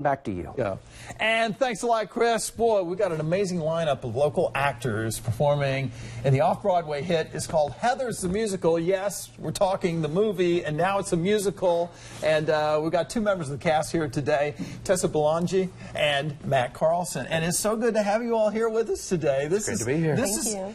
Back to you. Yeah. And thanks a lot, Chris. Boy, we got an amazing lineup of local actors performing in the off-Broadway hit. It's called Heathers the Musical. Yes, we're talking the movie, and now it's a musical. And we've got two members of the cast here today, Tessa Belangi and Matt Carlson. And it's so good to have you all here with us today. It's great to be here. Thank you.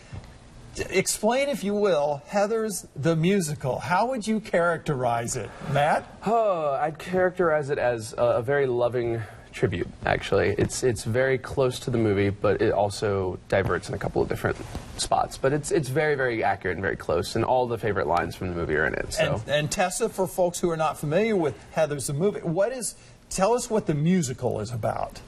Explain, if you will, Heathers the Musical. How would you characterize it, Matt? I'd characterize it as a very loving tribute, actually. It's very close to the movie, but it also diverts in a couple of different spots. But it's very, very accurate and very close, and all the favorite lines from the movie are in it. So. And Tessa, for folks who are not familiar with Heathers the movie, tell us what the musical is about.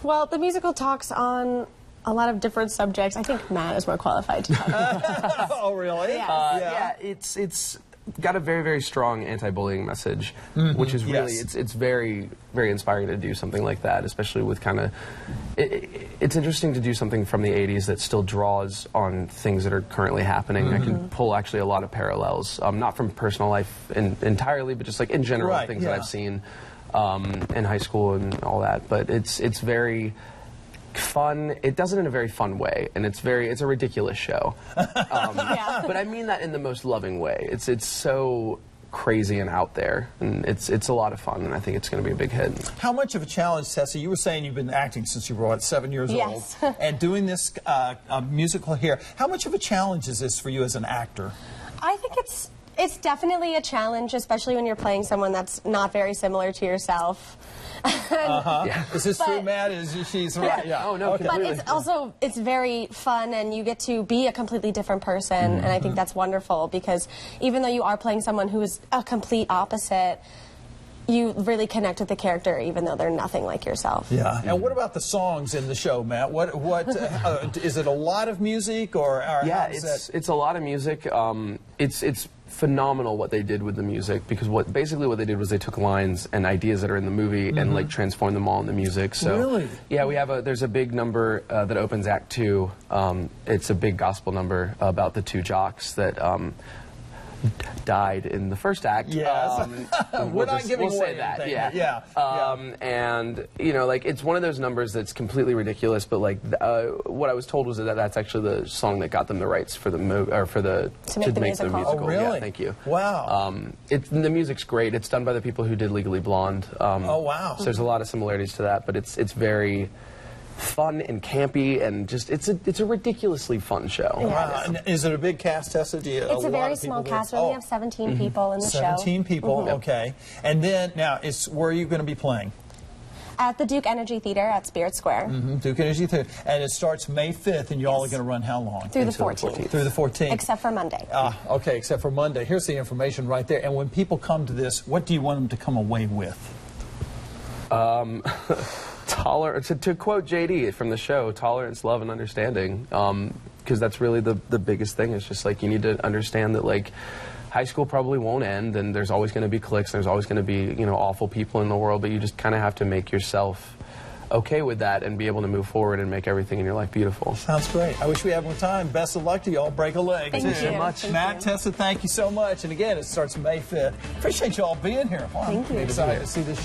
Well, the musical talks on a lot of different subjects. I think Matt is more qualified to talk about this. Oh, really? Yeah. It's got a very, very strong anti-bullying message, which is really, it's very, very inspiring to do something like that, especially with kind of, it's interesting to do something from the 80s that still draws on things that are currently happening. I can pull actually a lot of parallels, not from personal life entirely, but just like in general, things that I've seen in high school and all that. But it's very fun. It does it in a very fun way, and it's a ridiculous show. But I mean that in the most loving way. It's so crazy and out there, and it's a lot of fun, and I think it's going to be a big hit. How much of a challenge, Tessa? You were saying you've been acting since you were 7 years old, and doing this musical here. How much of a challenge is this for you as an actor? I think it's definitely a challenge, especially when you're playing someone that's not very similar to yourself. Is this true, Matt? She's right. Yeah. Oh, no, completely. But it's very fun, and you get to be a completely different person, and I think that's wonderful, because even though you are playing someone who is a complete opposite, you really connect with the character, even though they're nothing like yourself. Yeah. And what about the songs in the show, Matt? What is it? A lot of music, or yeah, it's a lot of music. It's phenomenal what they did with the music, because basically what they did was they took lines and ideas that are in the movie and like transformed them all into music. So really? Yeah, there's a big number that opens Act 2. It's a big gospel number about the two jocks that died in the first act. Yes. We're not giving we'll away say that. anything. And you know, like, it's one of those numbers that's completely ridiculous, but like what I was told was that that's actually the song that got them the rights for the movie, or for the to make the musical. Oh, really? Yeah, thank you. Wow. The music's great. It's done by the people who did Legally Blonde. Oh, wow. So there's a lot of similarities to that, but it's very fun and campy, and just it's a ridiculously fun show. Wow. And is it a big cast, Tessa? It's a very small cast. We only have 17 people in the show. 17 people, okay. And then, now, where are you going to be playing? At the Duke Energy Theater at Spirit Square. Duke Energy Theater. And it starts May 5th, and you all are going to run how long? Through the 14th. Through the 14th. Except for Monday. Okay, except for Monday. Here's the information right there. And when people come to this, what do you want them to come away with? To quote JD from the show, tolerance, love, and understanding, because that's really the biggest thing. It's just like, you need to understand that, like, high school probably won't end, and there's always going to be cliques, there's always going to be, you know, awful people in the world, but you just kind of have to make yourself okay with that and be able to move forward and make everything in your life beautiful. Sounds great. I wish we had more time. Best of luck to you all. Break a leg. Thank you so much. Matt, Tessa, thank you so much. And again, it starts May 5th. Appreciate you all being here. Wow, Thank you. I'm excited to see this show.